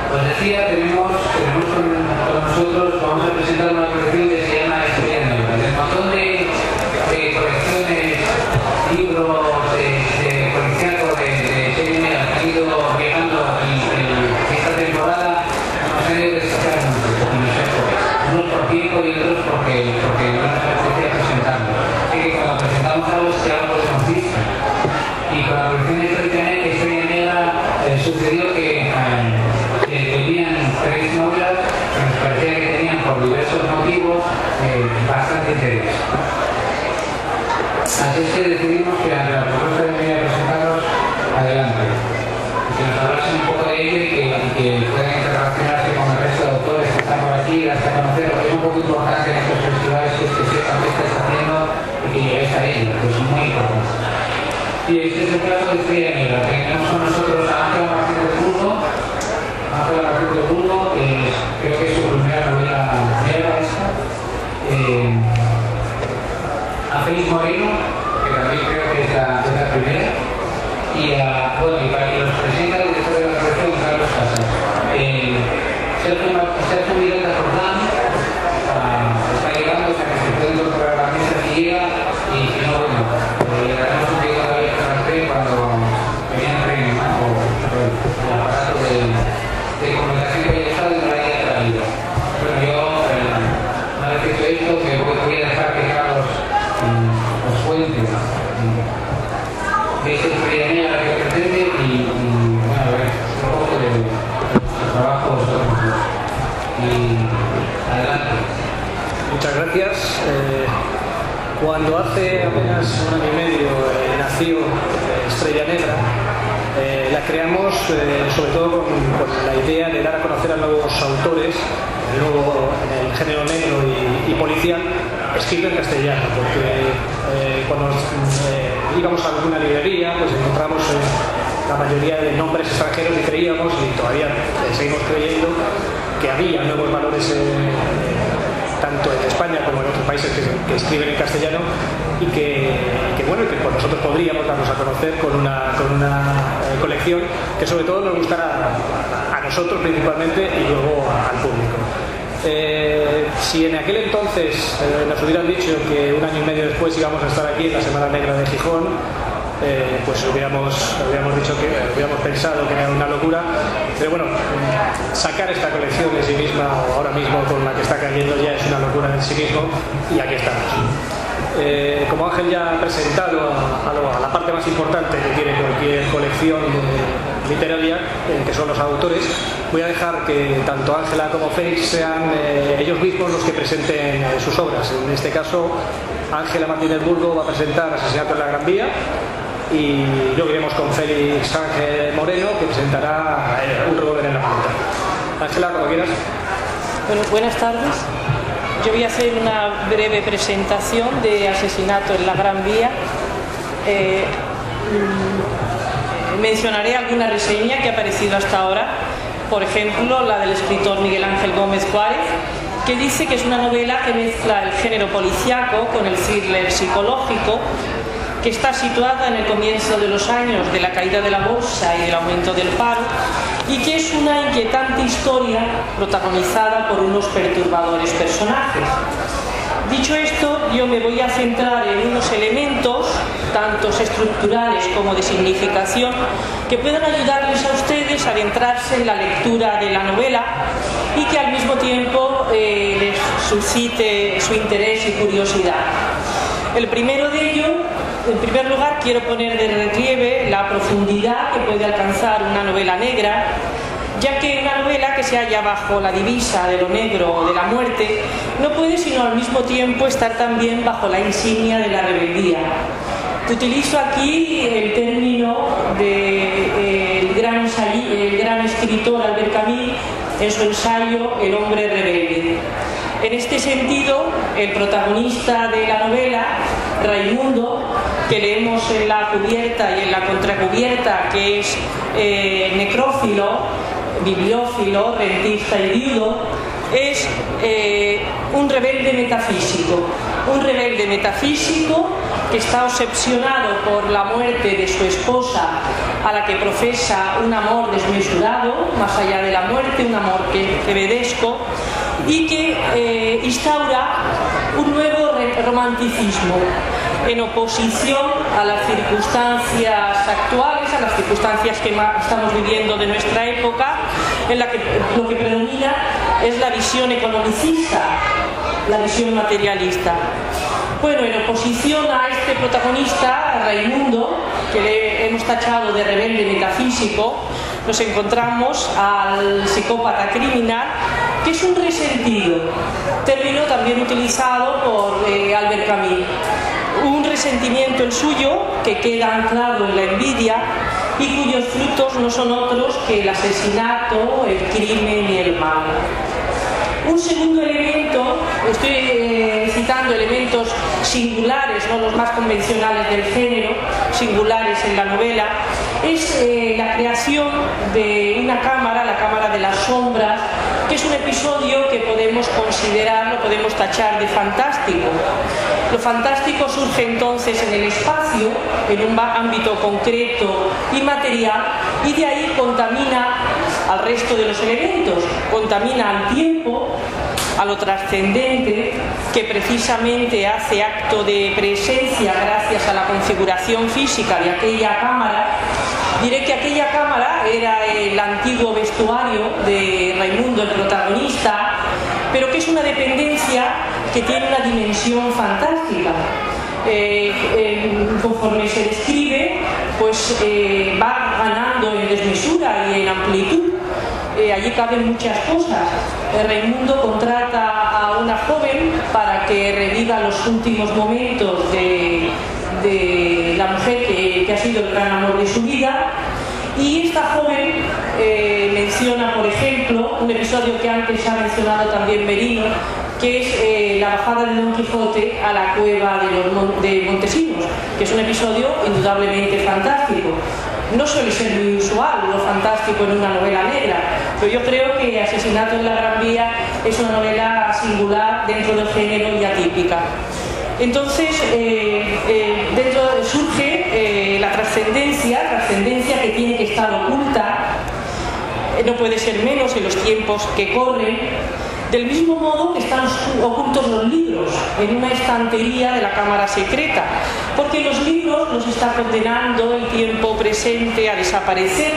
Pues decía, tenemos con nosotros, vamos a presentar una colección que se llama Estrella Negra. El montón de colecciones, libros, coleccionados de Estrella Negra que han ido llegando esta temporada, nos han ido destacando mucho, unos por tiempo y otros porque no nos apetecía presentarlo. Así que cuando presentamos algo se llama por conocista. Y con la colección de Estrella Negra sucedió que tenían 3 novelas que nos parecía que tenían por diversos motivos bastante interés. Así es que decidimos que ante la propuesta de venir a presentaros, adelante, que nos hablasen un poco de ello y que puedan interrelacionarse con el resto de autores que están por aquí, hasta conocer, porque es un poco importante en estos festivales que sepan qué estáis haciendo y que lleguéis a ello, que es muy importante. Y este es el caso de Estrella Negra. Tenemos con nosotros a Ángela Martínez del Burgo. Ángela Martínez del Burgo, creo que es su primera novela negra esta. A Félix Moreno, que también creo que es la primera. Y para que los presenta el director de la colección, Carlos Casas. Sergio Miranda Jordán está llegando, o sea que se puede incorporar a la mesa si llega. Y si no, bueno, le daremos un poquito de la cuando entre el aparato de comunicación que haya estado y no la haya traído. Bueno, yo, una vez dicho esto, que voy a dejar que Carlos os cuente de esta Estrella Negra que pretende y bueno, a ver, un poco de trabajo vosotros. Y adelante. Muchas gracias. Cuando hace apenas un año y medio nació Estrella Negra, la creamos sobre todo con la idea de dar a conocer a nuevos autores, en el género negro y policial, escrito en castellano, porque cuando íbamos a alguna librería pues encontramos la mayoría de nombres extranjeros y creíamos, y todavía seguimos creyendo, que había nuevos valores tanto en España como en otros países que escriben en castellano y que pues nosotros podríamos darnos a conocer con una colección que sobre todo nos gustará a nosotros principalmente y luego al público. Si en aquel entonces nos hubieran dicho que un año y medio después íbamos a estar aquí en la Semana Negra de Gijón, pues hubiéramos pensado que era una locura, pero bueno, sacar esta colección de sí misma o ahora mismo con la que está cayendo ya es una locura en sí mismo y aquí estamos. Como Ángel ya ha presentado a la parte más importante que tiene cualquier colección literaria, que son los autores, voy a dejar que tanto Ángela como Félix sean ellos mismos los que presenten sus obras. En este caso, Ángela Martínez Burgo va a presentar Asesinato en la Gran Vía, y luego iremos con Félix Ángel Moreno, que presentará Un revólver en la punta. Ángela, como quieras. Bueno, buenas tardes. Yo voy a hacer una breve presentación de Asesinato en la Gran Vía. Mencionaré alguna reseña que ha aparecido hasta ahora, por ejemplo la del escritor Miguel Ángel Gómez Juárez, que dice que es una novela que mezcla el género policíaco con el thriller psicológico, que está situada en el comienzo de los años de la caída de la bolsa y del aumento del paro, y que es una inquietante historia protagonizada por unos perturbadores personajes. Dicho esto, yo me voy a centrar en unos elementos, tanto estructurales como de significación, que puedan ayudarles a ustedes a adentrarse en la lectura de la novela y que al mismo tiempo les suscite su interés y curiosidad. El primero de ello, en primer lugar, quiero poner de relieve la profundidad que puede alcanzar una novela negra, ya que una novela que se halla bajo la divisa de lo negro o de la muerte no puede sino al mismo tiempo estar también bajo la insignia de la rebeldía. Utilizo aquí el término del gran escritor Albert Camus en su ensayo El hombre rebelde. En este sentido, el protagonista de la novela, Raimundo, que leemos en la cubierta y en la contracubierta, que es necrófilo, bibliófilo, rentista y viudo, es un rebelde metafísico que está obsesionado por la muerte de su esposa, a la que profesa un amor desmesurado, más allá de la muerte, un amor quevedesco, y que instaura un nuevo romanticismo en oposición a las circunstancias actuales, a las circunstancias que estamos viviendo de nuestra época, en la que lo que predomina es la visión economicista, la visión materialista. Bueno, en oposición a este protagonista, a Raimundo, que le hemos tachado de rebelde metafísico, nos encontramos al psicópata criminal, que es un resentido, término también utilizado por Albert Camus. Un resentimiento el suyo que queda anclado en la envidia y cuyos frutos no son otros que el asesinato, el crimen y el mal. Un segundo elemento, estoy citando elementos singulares, no los más convencionales del género, singulares en la novela, es la creación de una cámara, la cámara de las sombras, que es un episodio que podemos considerar, lo podemos tachar de fantástico. Lo fantástico surge entonces en el espacio, en un ámbito concreto y material, y de ahí contamina al resto de los elementos, contamina al tiempo, a lo trascendente, que precisamente hace acto de presencia gracias a la configuración física de aquella cámara. Diré que aquella cámara era el antiguo vestuario de Raimundo, el protagonista, pero que es una dependencia que tiene una dimensión fantástica. Conforme se describe, pues va ganando en desmesura y en amplitud. Allí caben muchas cosas. Raimundo contrata a una joven para que reviva los últimos momentos de la mujer que ha sido el gran amor de su vida, y esta joven menciona, por ejemplo, un episodio que antes ha mencionado también Merino, que es la bajada de Don Quijote a la cueva de Montesinos, que es un episodio indudablemente fantástico. No suele ser muy usual lo fantástico en una novela negra, pero yo creo que Asesinato en la Gran Vía es una novela singular dentro del género y atípica. Entonces, surge la trascendencia que tiene que estar oculta, no puede ser menos en los tiempos que corren, del mismo modo que están ocultos los libros en una estantería de la cámara secreta, porque los libros los está condenando el tiempo presente a desaparecer,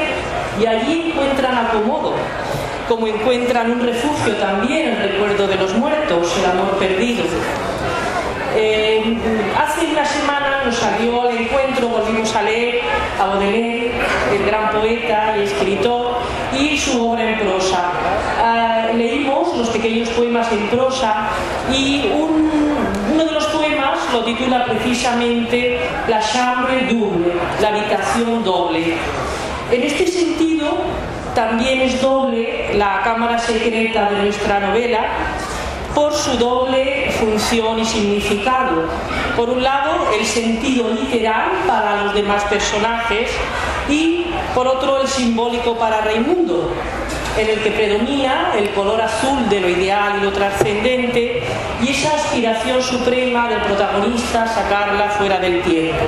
y allí encuentran acomodo, como encuentran un refugio también el recuerdo de los muertos, el amor perdido. Hace una semana nos salió al encuentro, volvimos a leer a Baudelaire, el gran poeta y escritor, y su obra en prosa. Leímos los pequeños poemas en prosa, y uno de los poemas lo titula precisamente La chambre double, la habitación doble. En este sentido, también es doble la cámara secreta de nuestra novela, por su doble función y significado. Por un lado, el sentido literal para los demás personajes, y por otro, el simbólico para Raimundo, en el que predomina el color azul de lo ideal y lo trascendente, y esa aspiración suprema del protagonista a sacarla fuera del tiempo.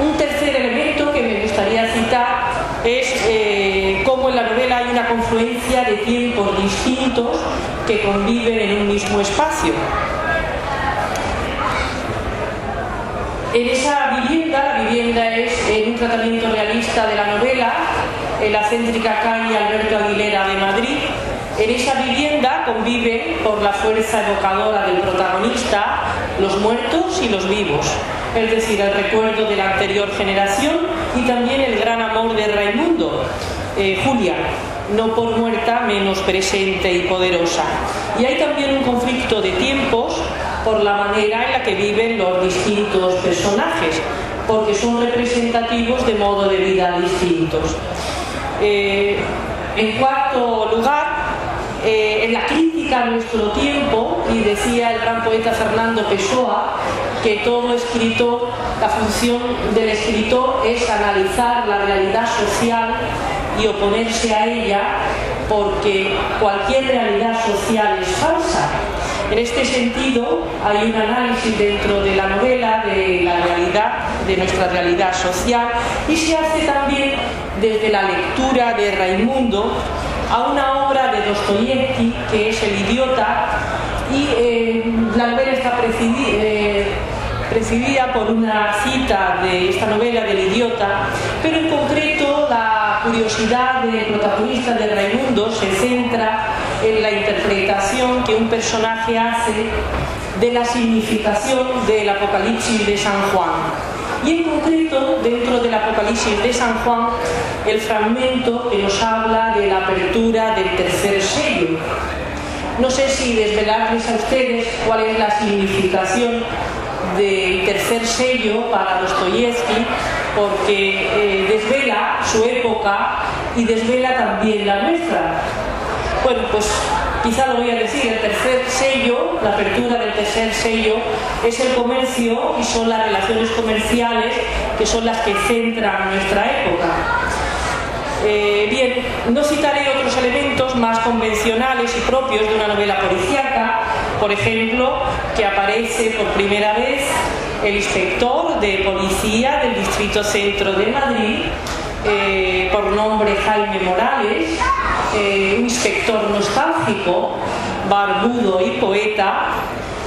Un tercer elemento que me gustaría citar es cómo en la novela hay una confluencia de tiempos distintos que conviven en un mismo espacio. En esa vivienda, la vivienda es en un tratamiento realista de la novela, en la céntrica calle Alberto Aguilera de Madrid. En esa vivienda conviven, por la fuerza evocadora del protagonista, los muertos y los vivos, es decir, el recuerdo de la anterior generación y también el gran amor de Raimundo, Julia, no por muerta menos presente y poderosa. Y hay también un conflicto de tiempos por la manera en la que viven los distintos personajes, porque son representativos de modo de vida distintos. En cuarto lugar, en la crítica a nuestro tiempo, y decía el gran poeta Fernando Pessoa que todo escritor, la función del escritor es analizar la realidad social y oponerse a ella porque cualquier realidad social es falsa. En este sentido, hay un análisis dentro de la novela de la realidad, de nuestra realidad social, y se hace también desde la lectura de Raimundo a una obra de Dostoyevski, que es El idiota, y la novela está presidida por una cita de esta novela del idiota, pero en concreto la curiosidad del protagonista de Raimundo se centra en la interpretación que un personaje hace de la significación del Apocalipsis de San Juan. Y en concreto, dentro del Apocalipsis de San Juan, el fragmento que nos habla de la apertura del tercer sello. No sé si desvelarles a ustedes cuál es la significación del tercer sello para Dostoyevski, porque desvela su época y desvela también la nuestra. Bueno, pues quizá lo voy a decir. El tercer sello, la apertura del tercer sello, es el comercio y son las relaciones comerciales que son las que centran nuestra época. Bien, no citaré otros elementos más convencionales y propios de una novela policíaca, por ejemplo, que aparece por primera vez el inspector de policía del Distrito Centro de Madrid, por nombre Jaime Morales, un inspector nostálgico, barbudo y poeta.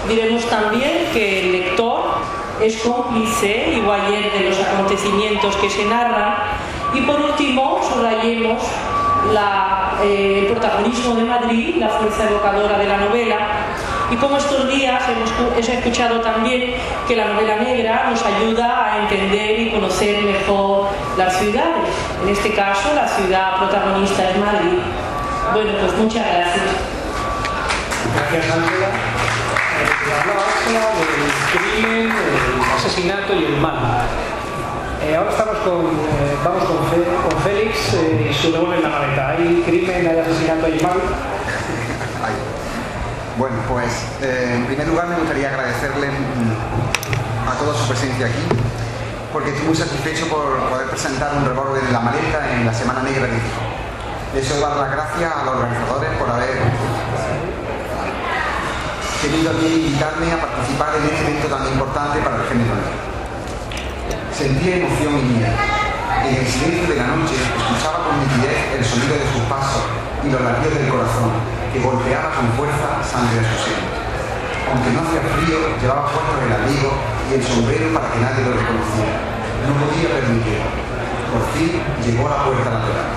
Diremos también que el lector es cómplice y guayer de los acontecimientos que se narran. Y por último, subrayemos el protagonismo de Madrid, la fuerza evocadora de la novela, y como estos días hemos escuchado también que la novela negra nos ayuda a entender y conocer mejor las ciudades. En este caso, la ciudad protagonista es Madrid. Bueno, pues muchas gracias. Gracias, Ángela. Hablaba del crimen, el asesinato y el mal. Ahora vamos con Félix y su rol en la maleta. ¿Hay crimen, hay asesinato, hay mal? Bueno, pues en primer lugar me gustaría agradecerle a toda su presencia aquí, porque estoy muy satisfecho por poder presentar un revólver en la maleta en la Semana Negra de México. Deseo dar las gracias a los organizadores por haber querido también invitarme a participar en este evento tan importante para el género negro. Sentía emoción y miedo. En el silencio de la noche escuchaba con nitidez el sonido de sus pasos y los latidos del corazón que golpeaba con fuerza sangre a sus sienes. Aunque no hacía frío, llevaba puesto el abrigo y el sombrero para que nadie lo reconociera. No podía permitirlo. Por fin llegó a la puerta lateral.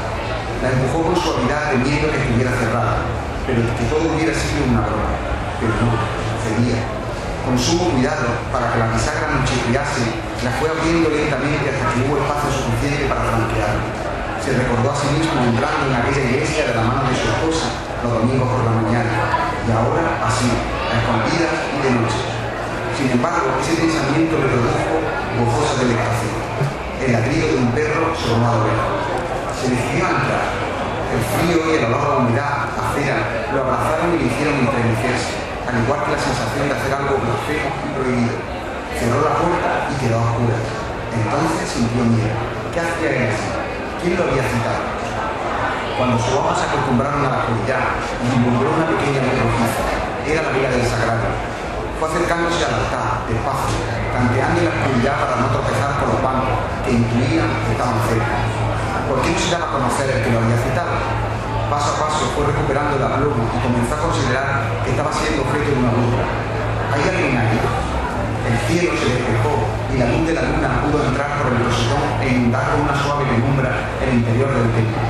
La empujó con suavidad, temiendo que estuviera cerrada, pero que todo hubiera sido una broma. Pero no, cedía. Con sumo cuidado, para que la bisagra no chirriase, la fue abriendo lentamente hasta que hubo espacio suficiente para franquearla. Se recordó a sí mismo entrando en aquella iglesia de la mano de su esposa los domingos por la mañana, y ahora así, a escondidas y de noche. Sin embargo, ese pensamiento le produjo gozosa delectación. El ladrido de un perro sonó a lo lejos. Se decidió a entrar. El frío y el olor a la humedad, a cera, lo abrazaron y le hicieron estremecerse, al igual que la sensación de hacer algo blasfemo y prohibido. Cerró la puerta y quedó a oscuras. Entonces sintió miedo. ¿Qué hacía él así? ¿Quién lo había citado? Cuando sus ojos se acostumbraron a la oscuridad, vislumbró una pequeña luz rojiza. Era la vela del sagrario. Fue acercándose al altar, despacio, tanteando en la oscuridad para no tropezar con los bancos, que intuían que estaban cerca. ¿Por qué no se daba a conocer el que lo había citado? Paso a paso fue recuperando la pluma y comenzó a considerar que estaba siendo objeto de una burla. ¿Hay alguien ahí? El cielo se despejó y la luz de la luna pudo entrar por el rosetón e inundar con una suave penumbra el interior del templo.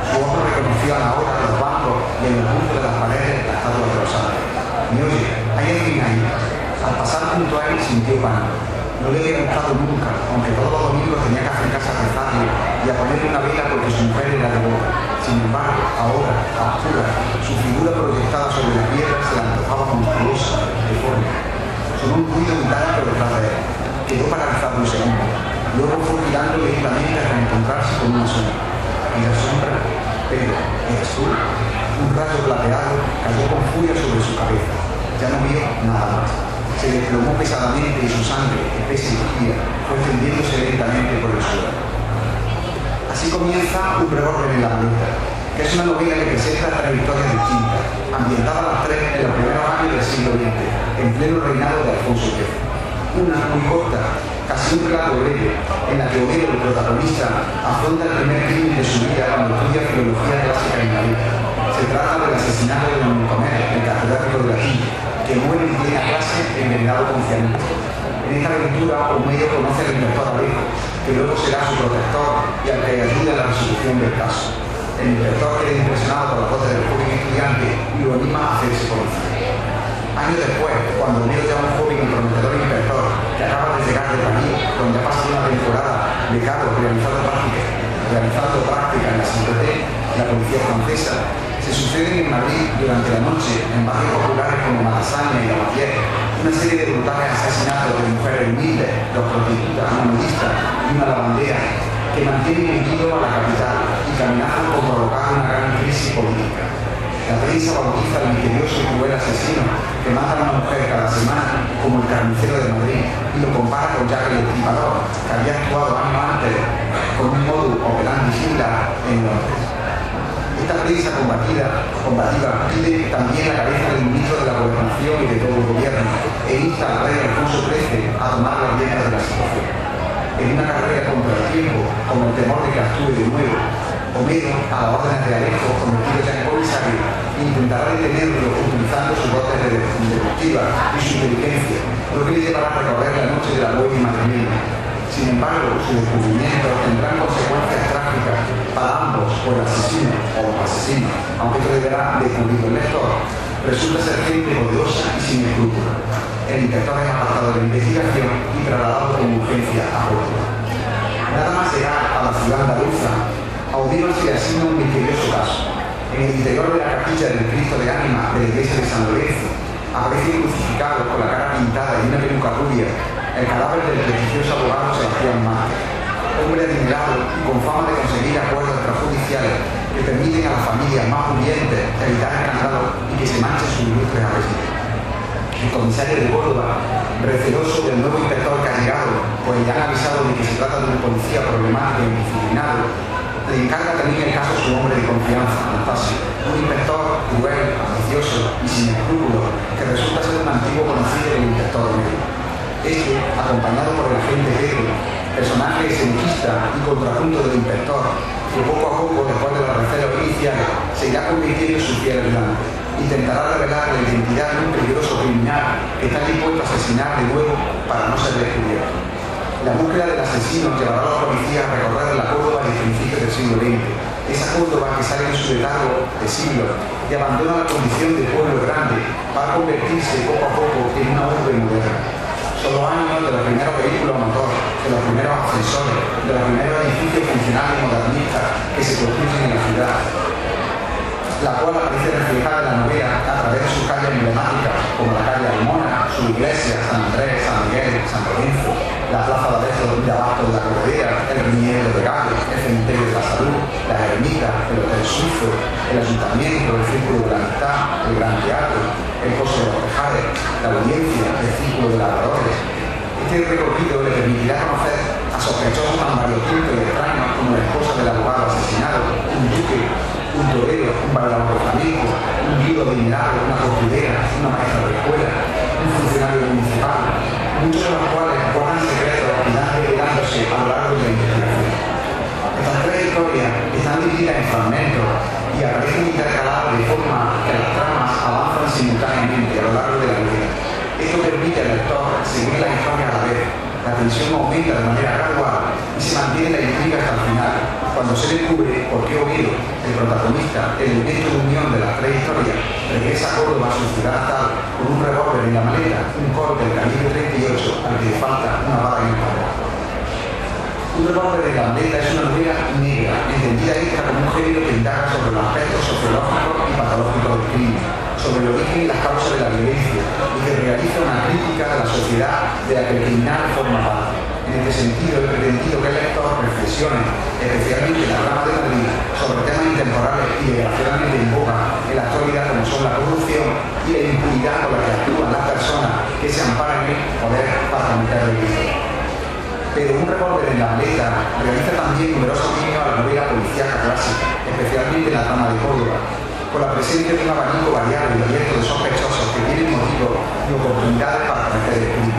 Su ojo reconoció a la hora los bancos y en el punto de las paredes la estatua de Rosada. ¿Me oye? ¿Hay alguien ahí? Al pasar junto a él sintió pánico. No le había gustado nunca, aunque todos los domingos tenía que acercarse a rezarle y a ponerle una vela porque su mujer era devota. Sin embargo, ahora, a oscuras, su figura proyectada sobre la piedra se le antojaba monstruosa, deforme. Sonó un ruido metálico detrás de él. Quedó paralizado un segundo. Luego fue girando lentamente hasta encontrarse con una sombra. Y la sombra, pero, ¿eres tú? Un rayo plateado cayó con furia sobre su cabeza. Ya no vio nada más. Se desplomó pesadamente y su sangre, espesa y fría, fue extendiéndose lentamente por el suelo. Así comienza un revólver en la maleta. que es una novela que presenta tres historias distintas, ambientadas las tres en los primeros años del siglo XX, en pleno reinado de Alfonso X. Una muy corta, casi un relato breve, en la que Homero, el protagonista, afronta el primer crimen de su vida cuando estudia filología clásica en Madrid. Se trata del asesinato de don Nicomer, el catedrático de latín, que muere en plena clase envenenado con cianuro. En esta aventura, Homero conoce al inspector Alejo, que luego será su protector y al que ayuda en la resolución del caso. El inspector queda impresionado por la dote del joven estudiante y lo anima a hacerse policía. Años después, cuando Homero llama a un joven y prometedor inspector que acaba de llegar de París, donde ha pasado una temporada becado realizando práctica en la Saint-Étienne, la policía francesa, se suceden en Madrid durante la noche, en barrios populares como Malasaña y Lavapiés, una serie de brutales asesinatos de mujeres humildes, dos prostitutas, una nudista y una lavandera, que mantienen hundido a la capital y que amenazan con provocar una gran crisis política. La prensa bautiza al misterioso y cruel asesino que mata a una mujer cada semana como el carnicero de Madrid y lo compara con Jack el Destripador, que había actuado años antes con un modo operandi similar en Londres. Esta prensa combativa pide también la cabeza del ministro de la Gobernación y de todo el gobierno e insta al rey Alfonso XIII a tomar las riendas de la situación. En una carrera contra el tiempo, con el temor de que actúe de nuevo, Homero, a las órdenes de Alejo, convertido ya en comisario, intentará detenerlo utilizando sus dotes deductivas y su inteligencia, lo que le llevará a recorrer la noche de la bohemia madrileña. Sin embargo, sus descubrimientos tendrán consecuencias trágicas para ambos, por el asesino o los asesinos, aunque esto deberá descubrir el lector, resulta ser gente poderosa y sin escrúpulos. El inspector es apartado de la investigación y trasladado con urgencia a Córdoba. Nada más llegar a la ciudad andaluza, a Homero se le asigna un misterioso caso. En el interior de la capilla del Cristo de Ánima de la iglesia de San Lorenzo, aparece crucificado con la cara pintada y una peluca rubia el cadáver del prestigioso abogado Sebastián Márquez, hombre adinerado y con fama de conseguir acuerdos extrajudiciales que permiten a las familias más pudientes evitar escándalos y que se manchen sus ilustres apellidos. El comisario de Córdoba, receloso del nuevo inspector que ha llegado, pues le han avisado de que se trata de un policía problemático e indisciplinado, le encarga también el caso a su hombre de confianza, Anastasio, un inspector cruel, ambicioso y sin escrúpulos, que resulta ser un antiguo conocido del inspector Homero. Este, acompañado por el agente Pedro, personaje escenista y contrapunto del inspector, que poco a poco, después de los recelos iniciales, se irá convirtiendo en su fiel ayudante. Intentará revelar la identidad de un peligroso criminal que está dispuesto a asesinar de nuevo para no ser descubierto. La búsqueda del asesino llevará a los policías a recorrer la Córdoba de principios del siglo XX, esa Córdoba que sale de su letargo de siglos y abandona la condición de pueblo grande para convertirse poco a poco en una urbe moderna. Son los años de los primeros vehículos a motor, de los primeros ascensores, de los primeros edificios funcionales y modernistas que se construyen en la ciudad, la cual aparece reflejada en la novela a través de sus calles emblemáticas, como la calle Almona, su iglesia, San Andrés, San Miguel, San Lorenzo, la plaza de Abasto de la Cordillera, el Riñero de Gallo, el cementerio de la Salud, la ermita, el Hotel Suizo, el ayuntamiento, el Círculo de la Amistad, el Gran Teatro, el Coso de los Tejares, la Audiencia, el Círculo de Labradores. Este recorrido le permitirá conocer a sospechosos tan variopintos y extraños como la esposa del abogado asesinado, un duque, un torero, un bailador flamenco, un guido adinerado, una costurera, una maestra de escuela, un funcionario municipal, muchos de los cuales guardan secretos y van revelándose a lo largo de la investigación. Estas tres historias están divididas en fragmentos y aparecen intercaladas de forma que las tramas avanzan simultáneamente a lo largo de la novela. Esto permite al lector seguir la historia a la vez. La tensión aumenta de manera gradual y se mantiene la intriga hasta el final, cuando se descubre por qué Homero, el protagonista, el elemento de unión de las tres historias, regresa a Córdoba, a su ciudad natal, con un revólver en la maleta, un corte del calibre 38 al que le falta una bala en el tambor. Un revólver en la maleta es una novela negra, entendida esta como un género que indaga sobre los aspectos sociológicos y patológicos del crimen, sobre el origen y las causas de la violencia, y que realiza una crítica de la sociedad de la que el criminal forma parte. En este sentido, he pretendido que el lector reflexione, especialmente en la rama de Madrid, sobre temas intemporales y desgraciadamente en boga en la actualidad, como son la corrupción y la impunidad con la que actúan las personas que se amparan en el poder para cometer delitos. Pero un revólver en la maleta realiza también numerosos guiños a la novela policíaca clásica, especialmente en la trama de Córdoba, con la presencia de un abanico variado y abierto de sospechosos que tienen motivos y oportunidades para cometer el crimen.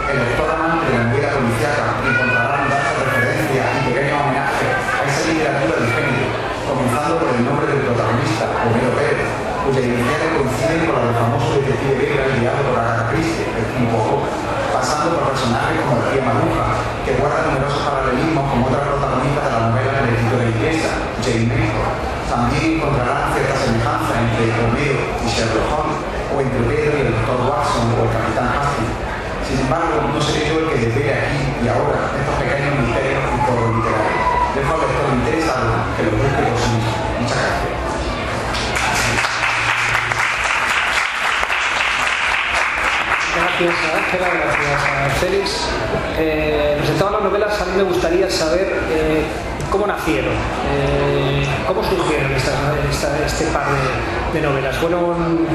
El lector amante de la novela policíaca encontrará abundantes referencias y pequeños homenajes a esa literatura de género, comenzando por el nombre del protagonista, Homero Pérez, cuyas iniciales coinciden con la del famoso detective belga guiado por Agatha Christie, el tipo Poirot, pasando por personajes como el tía Maruja, que guarda numerosos paralelismos con otras protagonistas de la novela El heredero de la Iglesia, Jane Mayfair. También encontrarán cierta semejanza entre Homero y Sherlock Holmes, o entre Pedro y el Dr. Watson o el Capitán Hastings. Sin embargo, no seré yo el que desvele aquí y ahora estos pequeños misterios y juegos literarios. Dejo al lector interesado que lo busque por sí mismo. Muchas gracias. Gracias a Ángela, gracias a Félix. Presentaban las novelas, a mí me gustaría saber cómo nacieron, cómo surgieron este par de novelas. ¿Fueron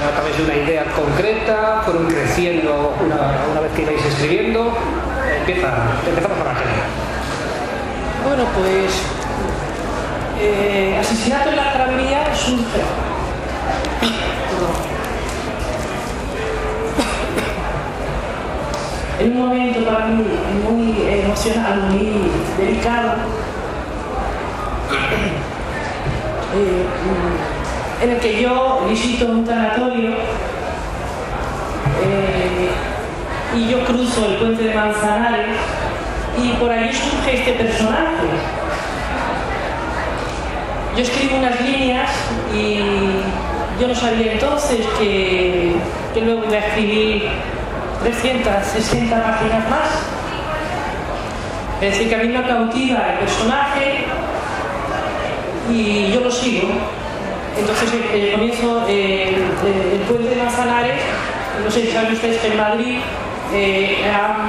a través de una idea concreta? ¿Fueron creciendo una vez que ibais escribiendo? Empezamos con Ángela. Bueno, pues Asesinato en la Gran Vía surge. En un momento para mí muy emocional, muy delicado, en el que yo visito un tanatorio y yo cruzo el puente de Manzanares y por allí surge este personaje. Yo escribo unas líneas y yo no sabía entonces que luego iba a escribir 360 páginas más. Es decir, que a mí me cautiva el personaje y yo lo sigo. Entonces comienzo el puente de Manzanares. No sé si saben ustedes que en Madrid han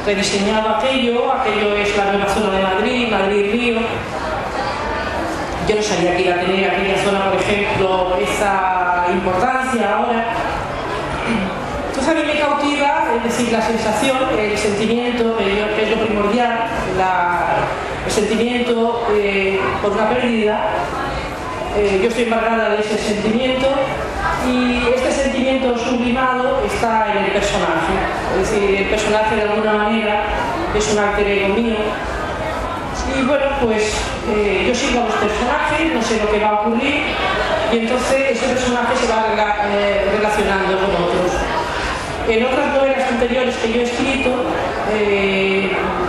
rediseñado aquello es la nueva zona de Madrid, Madrid-Río. Yo no sabía que iba a tener aquella zona, por ejemplo, esa importancia ahora. Entonces a mí me cautiva, es decir, la sensación, el sentimiento, que es lo primordial, el sentimiento por una pérdida. Yo estoy embargada de ese sentimiento y este sentimiento sublimado está en el personaje. Es decir, el personaje de alguna manera es un alter ego mío. Y bueno, pues yo sigo a los personajes, no sé lo que va a ocurrir y entonces ese personaje se va relacionando con otros. En otras novelas anteriores que yo he escrito,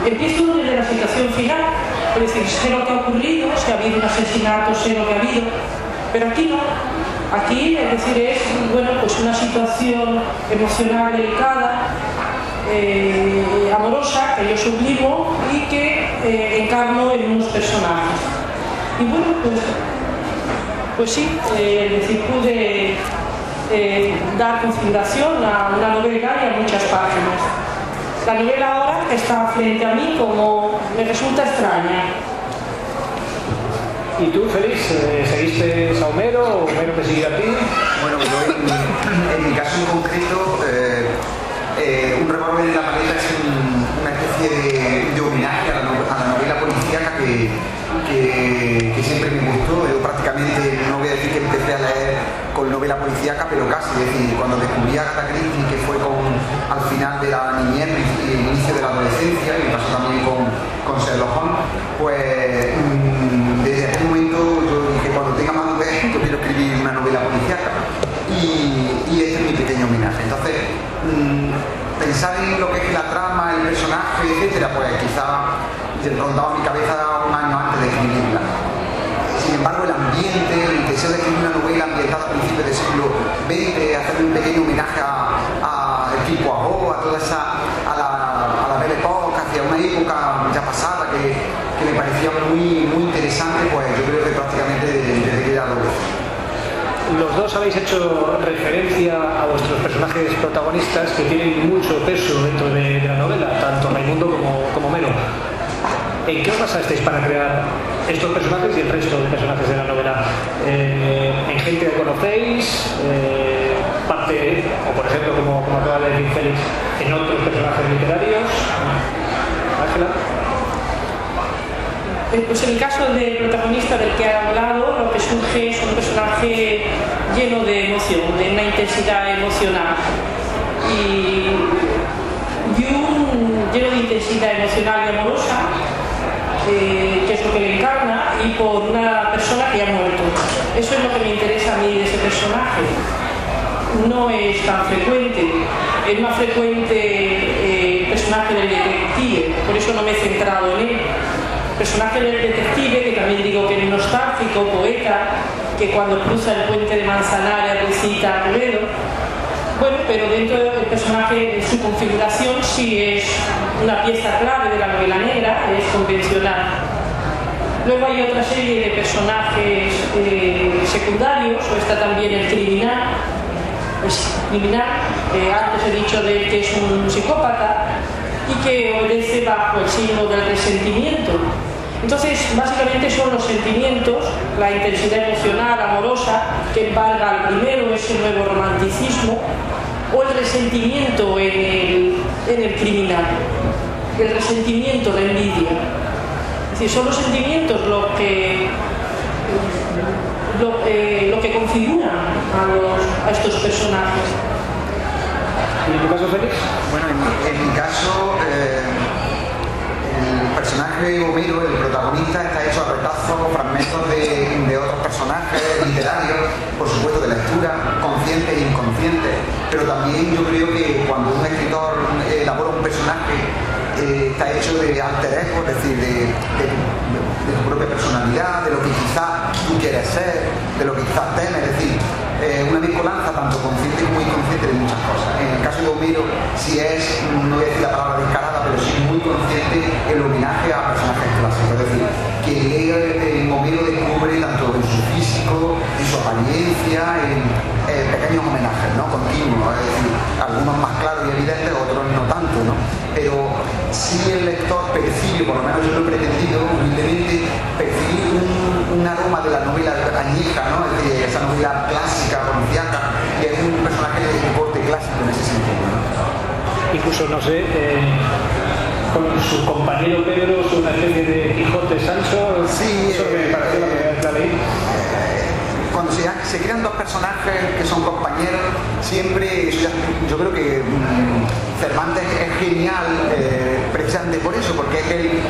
empiezo desde la situación final, es decir, sé lo que ha ocurrido, si ha habido un asesinato, sé lo que ha habido, pero aquí no. Aquí, es decir, es bueno, pues una situación emocional delicada, amorosa, que yo sublimo y que encarno en unos personajes. Y bueno, pues sí, es decir, pude dar configuración a una novela y a muchas páginas. La novela ahora está frente a mí como me resulta extraña. ¿Y tú, Félix, seguiste a Homero o Homero te siguió a ti? Bueno, yo en mi caso en concreto, Un revólver en la maleta es una especie de homenaje a la novela policíaca que siempre me gustó. Yo prácticamente, no voy a decir que empecé a leer con novela policíaca, pero casi. Es decir, cuando descubrí a Agatha Christie, que fue al final de la niñez y el inicio de la adolescencia, y pasó también con Sherlock Holmes, pues desde aquel momento yo dije, cuando tenga más novelas, yo quiero escribir una novela policíaca. Y este es mi pequeño homenaje. Entonces, pensar en lo que es la trama, el personaje, etcétera, pues quizá rondaba mi cabeza un año antes de escribirla. Sin embargo, el ambiente, el deseo de escribir una novela ambientada a principios del siglo XX, hacer un pequeño homenaje a el tipo Poirot, a toda esa, a la Belle Époque, hacia una época ya pasada que me parecía muy interesante, pues yo creo que prácticamente desde que era adolescente. Los dos habéis hecho referencia a vuestros personajes protagonistas que tienen mucho peso dentro de la novela, tanto Raimundo como Homero. ¿En qué os basasteis para crear estos personajes y el resto de personajes de la novela? ¿En gente que conocéis? ¿Parte, o por ejemplo, como acaba de decir Félix, en otros personajes literarios? Ángela. Pues en el caso del protagonista del que ha hablado, lo que surge es un personaje lleno de emoción, de una intensidad emocional y lleno de intensidad emocional y amorosa, que es lo que le encarna, y por una persona que ha muerto. Eso es lo que me interesa a mí de ese personaje. No es tan frecuente, es más frecuente el personaje del detective, por eso no me he centrado en él. El personaje del detective, que también digo que es nostálgico, poeta, que cuando cruza el puente de Manzanares recita a Toledo. Bueno, pero dentro del personaje, su configuración sí es una pieza clave de la novela negra, es convencional. Luego hay otra serie de personajes secundarios, o está también el criminal. Antes he dicho de él que es un psicópata y que obedece bajo el signo del resentimiento. Entonces, básicamente son los sentimientos, la intensidad emocional, amorosa, que embarga al primero, ese nuevo romanticismo, o el resentimiento en el criminal, el resentimiento, la envidia. Es decir, son los sentimientos lo que configuran a estos personajes. ¿Y en tu caso, Félix? Bueno, en mi caso, el personaje Homero, el protagonista, está hecho a retazos, fragmentos de otros personajes literarios, por supuesto de lectura, conscientes e inconscientes, pero también yo creo que cuando un escritor elabora un personaje, está hecho de alter ego, es decir, de tu propia personalidad, de lo que quizás tú quieres ser, de lo que quizás temes, es decir, una mezcolanza tanto consciente como inconsciente de muchas cosas. En el caso de Homero, si es, no voy a decir la palabra descarada, pero sí muy consciente el homenaje a personajes clásicos, es decir, que en Homero descubre tanto en su físico, en su apariencia, en pequeños homenajes, ¿no? Continuos, es decir, algunos más claros y evidentes, otros no tanto, ¿no? Pero si el lector percibe, por lo menos yo lo he pretendido humildemente, percibir un aroma de la novela añeja, ¿no? Es decir, esa novela clásica, policíaca, y es un personaje de corte clásico en ese sentido, ¿no? Incluso, no sé, con su compañero Pedro, es una especie de Quijote Sancho. Sí, eso me pareció la primera vez que la leí. Cuando se crean dos personajes que son compañeros, siempre, yo creo que Cervantes es genial precisamente por eso, porque es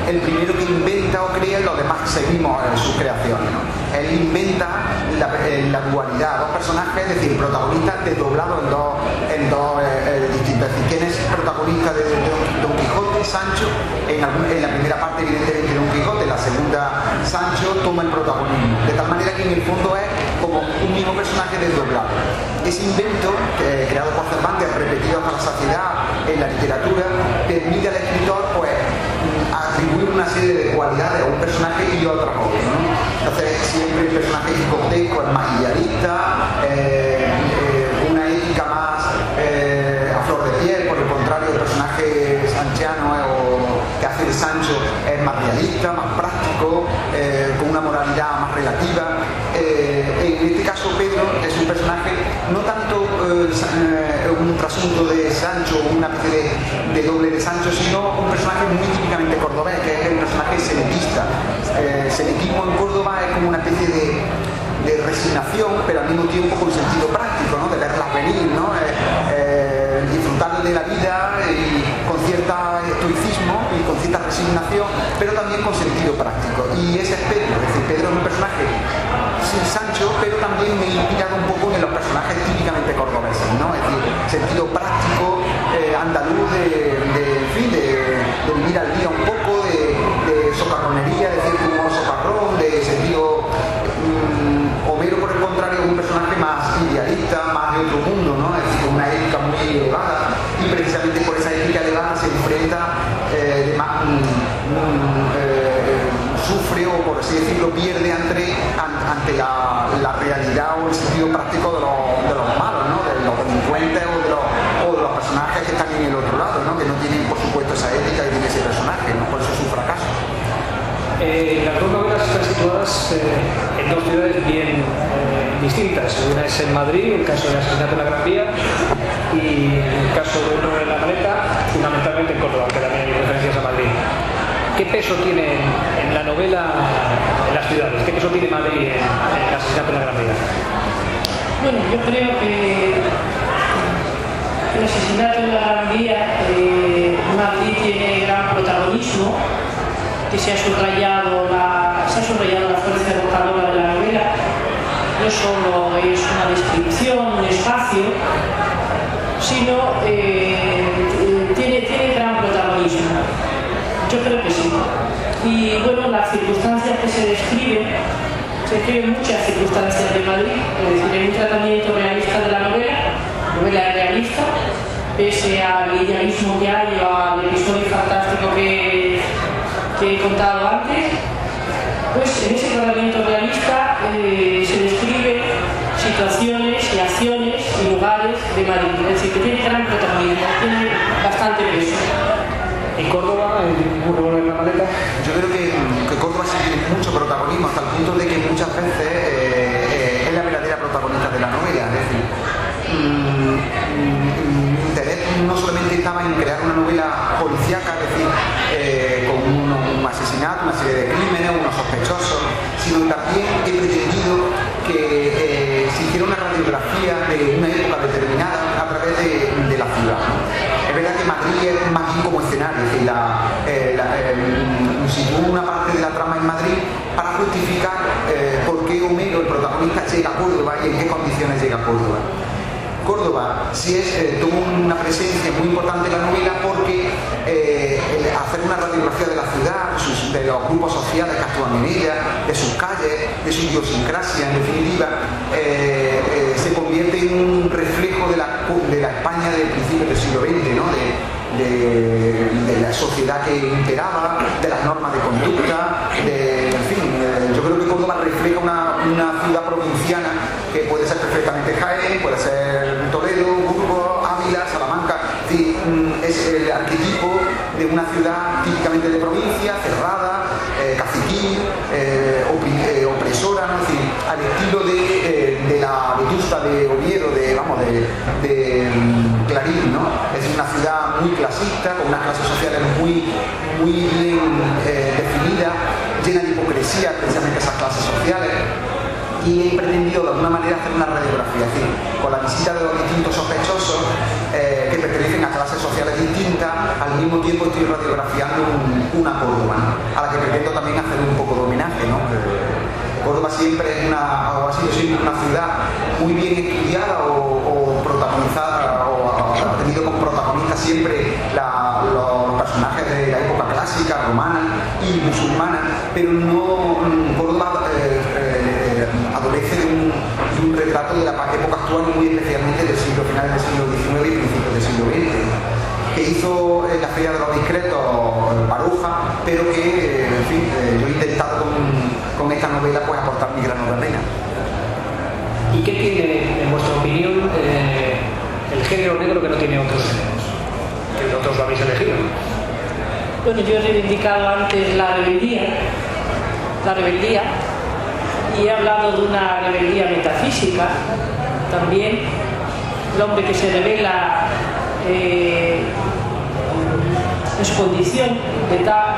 el primero que inventa o crea y los demás seguimos sus creaciones, ¿no? Él inventa la dualidad, dos personajes, es decir, protagonistas desdoblados en dos distintos. Es decir, ¿quién es protagonista de Don Quijote? Sancho. En la primera parte, evidentemente, Don Quijote, en la segunda, Sancho toma el protagonismo, de tal manera que en el fondo es como un mismo personaje desdoblado. Ese invento, creado por Cervantes, repetido hasta la saciedad en la literatura, permite al escritor pues atribuir una serie de cualidades a un personaje y a otras otras, ¿no? Entonces siempre el personaje quijoteco es más idealista, una ética más a flor de piel, por el contrario el personaje sanchiano que hace de Sancho es más realista, más práctico, con una moralidad más relativa. En este caso Pedro es un personaje no tanto un trasunto de Sancho, una especie de doble de Sancho, sino un personaje muy típicamente cordobés, que es el personaje senetista. Senetismo en Córdoba es como una especie de resignación, pero al mismo tiempo con sentido práctico, ¿no? De verlas venir, ¿no? Disfrutar de la vida y con cierto estoicismo y con cierta resignación, pero también con sentido práctico. Y ese es Pedro, es decir, Pedro es un personaje sin Sancho, pero también me he inspirado un poco en los personajes típicamente cordobeses, ¿no? Es decir, sentido práctico, andaluz, de vivir al día un poco, de socarronería, es decir, como socarrón, de sentido... Homero, por el contrario, es un personaje más idealista, más de otro mundo, ¿no? Es decir, con una ética muy elevada, y precisamente por esa ética elevada se enfrenta, sufre o, por así decirlo, pierde ante la realidad o el sentido práctico de los malos, ¿no? De los delincuentes o de los personajes que están en el otro lado, ¿no? Que no tienen, por supuesto, esa ética que tiene ese personaje, ¿no? Por eso es un fracaso. Las dos novelas están situadas en dos ciudades bien distintas. Una es en Madrid, el caso de Asesinato en la Gran Vía, y el caso de Uno en la Maleta, fundamentalmente en Córdoba, que también hay referencias a Madrid. ¿qué peso tiene en la novela en las ciudades? ¿Qué peso tiene Madrid en el asesinato en la Gran Vía? Bueno, yo creo que el asesinato en la Gran Vía, Madrid tiene gran protagonismo, que se ha subrayado la fuerza evocadora de la novela. No solo es una descripción, un espacio, sino tiene gran protagonismo. Yo creo que sí. Y bueno, las circunstancias que se describen muchas circunstancias de Madrid, es decir, hay un tratamiento realista de la novela es realista, pese al idealismo que hay o al episodio fantástico que he contado antes. Pues en ese tratamiento realista se describen situaciones y acciones y lugares de Madrid, es decir, que tiene gran protagonismo, tiene bastante peso. ¿En Córdoba, en un revólver en la maleta? Yo creo que Córdoba sí tiene mucho protagonismo, hasta el punto de que muchas veces es la verdadera protagonista de la novela. Es decir, mi interés no solamente estaba en crear una novela policíaca, es decir, con un asesinato, una serie de crímenes, unos sospechosos, sino que también he pretendido que se hiciera una radiografía de una época determinada a través de la ciudad, ¿no? Es verdad que Madrid es más bien como escenario, es decir, sitúa una parte de la trama en Madrid para justificar por qué Homero, el protagonista, llega a Córdoba y en qué condiciones llega a Córdoba. Córdoba sí tuvo una presencia muy importante en la novela porque hacer una radiografía de la ciudad, de los grupos sociales que actúan en ella, de sus calles, de su idiosincrasia, en definitiva, se convierte en un reflejo de la España del principio del siglo XX, ¿no? de la sociedad que imperaba, de las normas de conducta, en fin, yo creo que Córdoba refleja una ciudad provinciana que puede ser perfectamente Jaén, puede ser Toledo, Burgos, Ávila, Salamanca, es el arquetipo de una ciudad típicamente de provincia, cerrada, caciquil, opresora, ¿no? Es decir, al estilo de la Vetusta de Oviedo, de Clarín, ¿no? Es una ciudad muy clasista, con unas clases sociales muy bien definidas, llena de hipocresía precisamente esas clases sociales. Y he pretendido de alguna manera hacer una radiografía, es decir, con la visita de los distintos sospechosos que pertenecen a clases sociales distintas, al mismo tiempo estoy radiografiando una Córdoba, ¿no? A la que pretendo también hacer un poco de homenaje, ¿no? Córdoba siempre ha sido siempre una ciudad muy bien estudiada o protagonizada, o ha tenido como protagonista siempre los personajes de la época clásica, romana y musulmana, pero no Córdoba adolece de un retrato de la época actual, muy especialmente del finales del siglo XIX y principios del siglo XX, que hizo la Feria de los Discretos Baruja, pero que, en fin, yo he intentado con esta novela pues aportar mi grano de arena. ¿Y qué tiene, en vuestra opinión, el género negro que no tiene otros géneros? Que otros lo habéis elegido. Bueno, yo he reivindicado antes la rebeldía, y he hablado de una rebeldía metafísica también, el hombre que se revela en su condición de tal.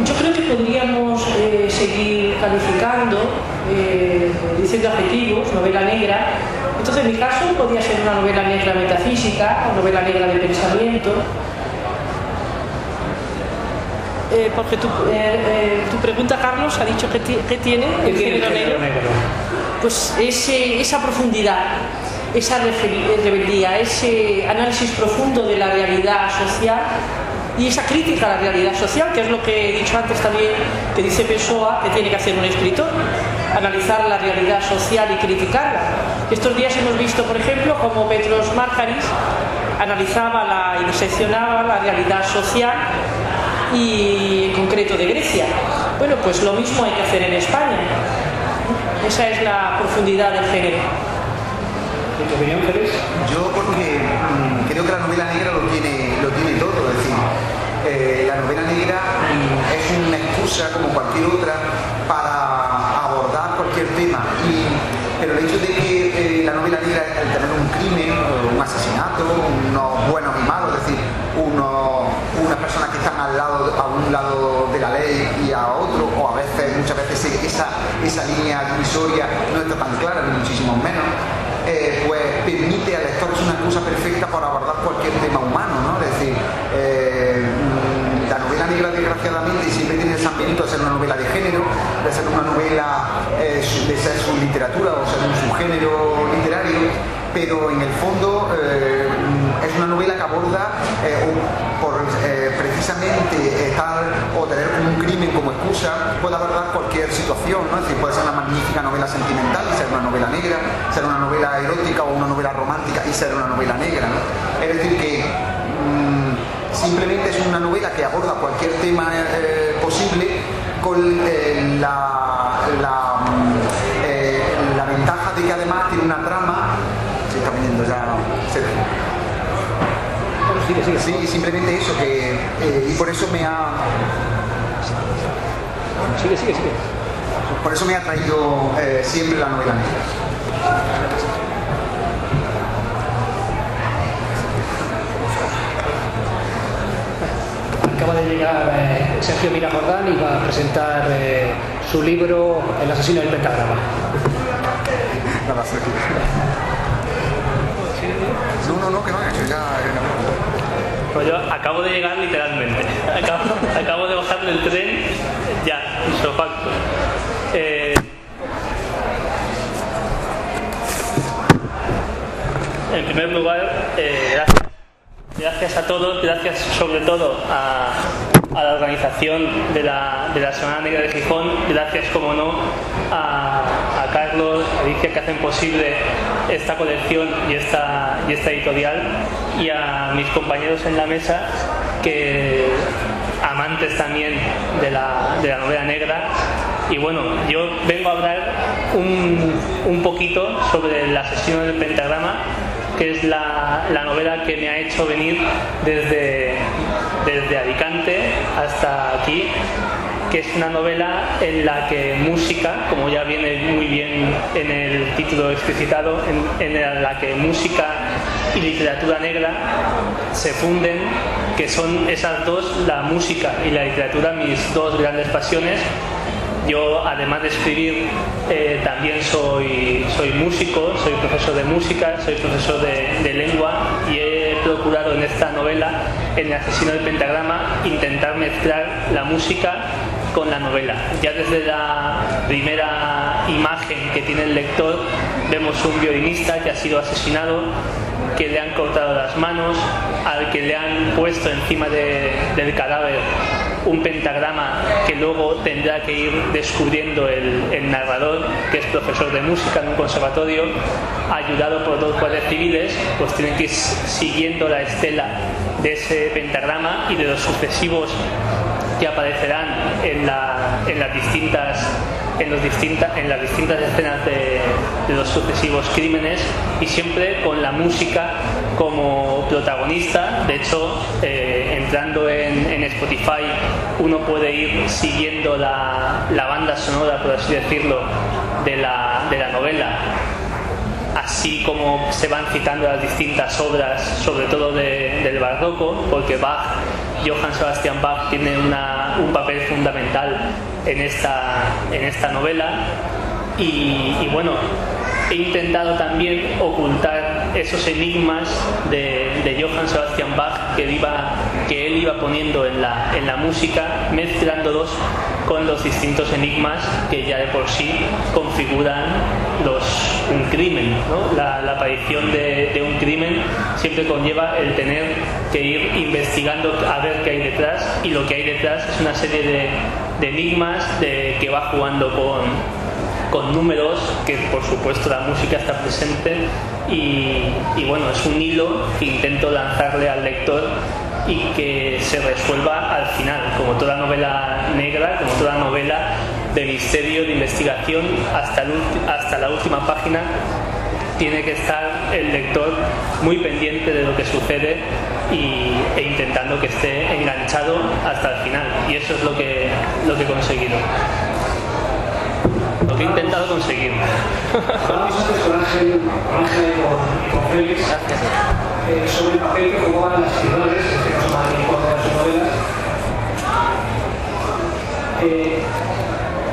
Yo creo que podríamos seguir calificando, diciendo adjetivos, novela negra. Entonces, en mi caso, podría ser una novela negra metafísica o novela negra de pensamiento. Porque tu pregunta, Carlos, ha dicho que tiene el género negro. Pues esa profundidad, esa rebeldía, ese análisis profundo de la realidad social y esa crítica a la realidad social, que es lo que he dicho antes también, que dice Pessoa que tiene que hacer un escritor, analizar la realidad social y criticarla. Estos días hemos visto, por ejemplo, cómo Petros Margaris analizaba y diseccionaba la realidad social y en concreto de Grecia. Bueno, pues lo mismo hay que hacer en España. Esa es la profundidad del género. ¿En tu opinión, Félix? Yo porque creo que la novela negra lo tiene todo, es decir, la novela negra es una excusa como cualquier otra para abordar cualquier tema, pero el hecho de que la novela negra es el tener un crimen, un asesinato, unos buenos y malos, es decir, unas personas que están al esa línea divisoria no está tan clara, ni muchísimo menos, pues permite al lector, es una excusa perfecta para abordar cualquier tema humano, ¿no? Es decir, la novela negra, desgraciadamente, siempre tiene el San Benito de ser una novela de género, de ser una novela de ser su literatura o ser un subgénero literario, pero en el fondo es una novela que aborda precisamente estar o tener un crimen como excusa, puede abordar cualquier situación, ¿no? Es decir, puede ser una magnífica novela sentimental y ser una novela negra, ser una novela erótica o una novela romántica y ser una novela negra, ¿no? Es decir, que simplemente es una novela que aborda cualquier tema posible con la ventaja de que además tiene una trama. Se está viniendo ya Sergio. Sí, simplemente eso, y por eso me ha... Sigue. Por eso me ha traído siempre la novela negra. Acaba de llegar Sergio Mira Jordán y va a presentar su libro El asesino del pentagrama. Nada, Sergio. No, que no, que ya... Pues yo acabo de llegar literalmente. Acabo de bajar del tren ya, ipso facto. En primer lugar, gracias a todos, gracias sobre todo a la organización de la Semana Negra de Gijón, gracias como no a Carlos, a Alicia, que hacen posible esta colección y esta editorial, y a mis compañeros en la mesa, que amantes también de la novela negra. Y bueno, yo vengo a hablar un poquito sobre El asesino del pentagrama, que es la novela que me ha hecho venir desde Alicante hasta aquí, que es una novela en la que música, como ya viene muy bien en el título explicitado, en la que música y literatura negra se funden, que son esas dos, la música y la literatura, mis dos grandes pasiones. Yo, además de escribir, también soy músico, soy profesor de música, soy profesor de lengua, y he procurado en esta novela, en El asesino del pentagrama, intentar mezclar la música con la novela. Ya desde la primera imagen que tiene el lector vemos un violinista que ha sido asesinado, que le han cortado las manos, al que le han puesto encima del cadáver un pentagrama que luego tendrá que ir descubriendo el narrador, que es profesor de música en un conservatorio, ayudado por dos guardias civiles, pues tienen que ir siguiendo la estela de ese pentagrama y de los sucesivos que aparecerán en las distintas escenas de los sucesivos crímenes, y siempre con la música como protagonista. De hecho, entrando en Spotify, uno puede ir siguiendo la banda sonora, por así decirlo, de la novela, así como se van citando las distintas obras, sobre todo del barroco, porque Johann Sebastian Bach tiene un papel fundamental en esta novela. Y bueno, he intentado también ocultar esos enigmas de Johann Sebastian Bach que él iba poniendo en la música, mezclándolos con los distintos enigmas que ya de por sí configuran un crimen, ¿no? La aparición de un crimen siempre conlleva el tener que ir investigando a ver qué hay detrás, y lo que hay detrás es una serie de enigmas que va jugando con números, que por supuesto la música está presente, y bueno, es un hilo que intento lanzarle al lector y que se resuelva al final, como toda novela negra, como toda novela de misterio, de investigación, hasta la última página tiene que estar el lector muy pendiente de lo que sucede e intentando que esté enganchado hasta el final, y eso es lo que he conseguido. Lo que he intentado conseguir. Hablamos antes con Ángel y con Félix sobre el papel que jugaban las escritores, en este caso Madrid, en sus novelas.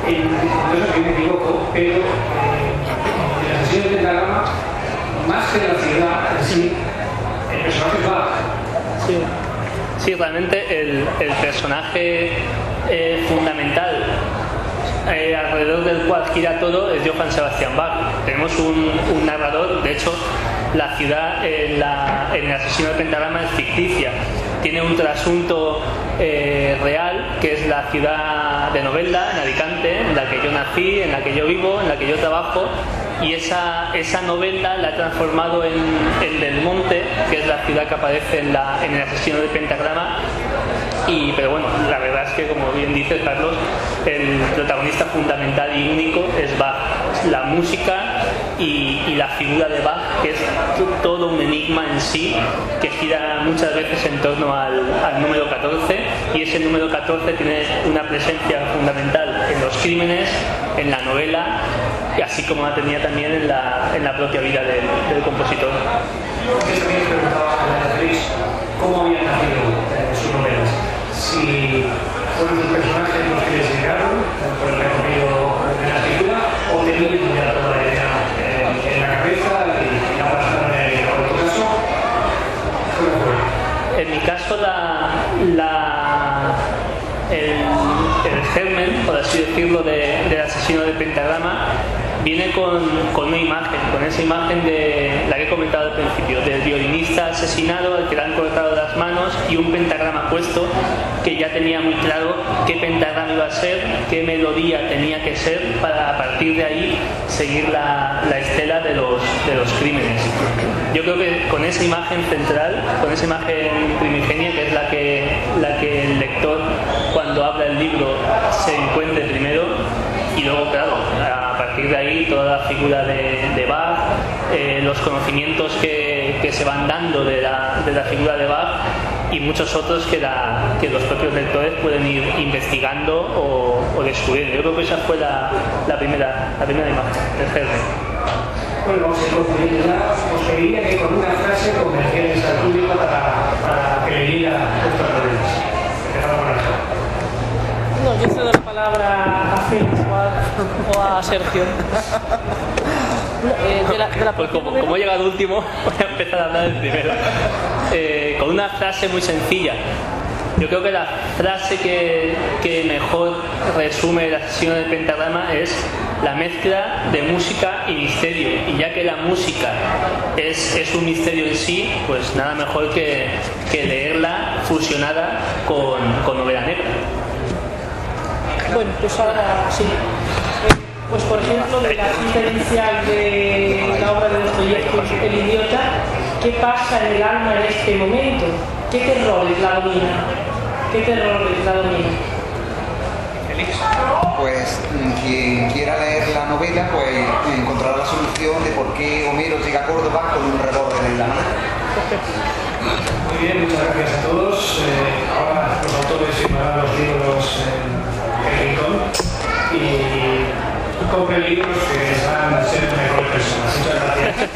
En el caso que pero en la sesión de Pentagrama, más que la ciudad en sí, el personaje es Bach. Sí, realmente el personaje fundamental alrededor del cual gira todo es Johann Sebastian Bach. Tenemos un narrador, de hecho la ciudad en el asesino de Pentagrama es ficticia, tiene un trasunto real, que es la ciudad de Novelda, en Alicante, en la que yo nací, en la que yo vivo, en la que yo trabajo, y esa Novelda la ha transformado en Del Monte, que es la ciudad que aparece en el asesino de Pentagrama. Pero bueno, la verdad es que, como bien dices, Carlos, el protagonista fundamental y único es Bach. La música y la figura de Bach, que es todo un enigma en sí, que gira muchas veces en torno al número 14, y ese número 14 tiene una presencia fundamental en los crímenes, en la novela, y así como la tenía también en la propia vida del compositor. Yo también preguntaba a Beatriz cómo habían nacido sus novelas. Si fueron los personajes los que les llegaron por el recorrido de la escritura, o tenían ya toda la idea en la cabeza y la pasaron en otro caso. ¿Cómo fue? En mi caso, el germen, por así decirlo, del asesino de Pentagrama viene con una imagen, con esa imagen de la que he comentado al principio, del violinista asesinado al que le han cortado las manos, y un pentagrama puesto, que ya tenía muy claro qué pentagrama iba a ser, qué melodía tenía que ser, para a partir de ahí seguir la estela de los crímenes. Yo creo que con esa imagen central, con esa imagen primigenia, que es la que el lector, cuando abra el libro, se encuentre primero, y luego, claro, a partir de ahí toda la figura de Bach, los conocimientos que se van dando de la figura de Bach, y muchos otros que los propios lectores pueden ir investigando o descubriendo. Yo creo que esa fue la primera imagen, el germen. Bueno, vamos a ir concluyendo ya. Os pediría que con una frase convencierais al público para que leyera vuestras novelas. Empezamos con eso. No, yo cedo la palabra a Félix o a Sergio. Pues como he llegado último, voy a empezar a hablar del primero. Con una frase muy sencilla. Yo creo que la frase que mejor resume el asesino del Pentagrama es la mezcla de música y misterio. Y ya que la música es un misterio en sí, pues nada mejor que leerla fusionada con novela negra. Bueno, pues ahora sí. Pues por ejemplo, de la cita inicial de la obra de Dostoyevski, El idiota, ¿qué pasa en el alma en este momento? ¿Qué terrores la domina? Pues quien quiera leer la novela, pues encontrará la solución de por qué Homero llega a Córdoba con un revólver en la mano. Muy bien, muchas gracias a todos. Ahora los autores firmarán los libros en el rincón y compren libros que les van a ser mejores personas. Muchas gracias.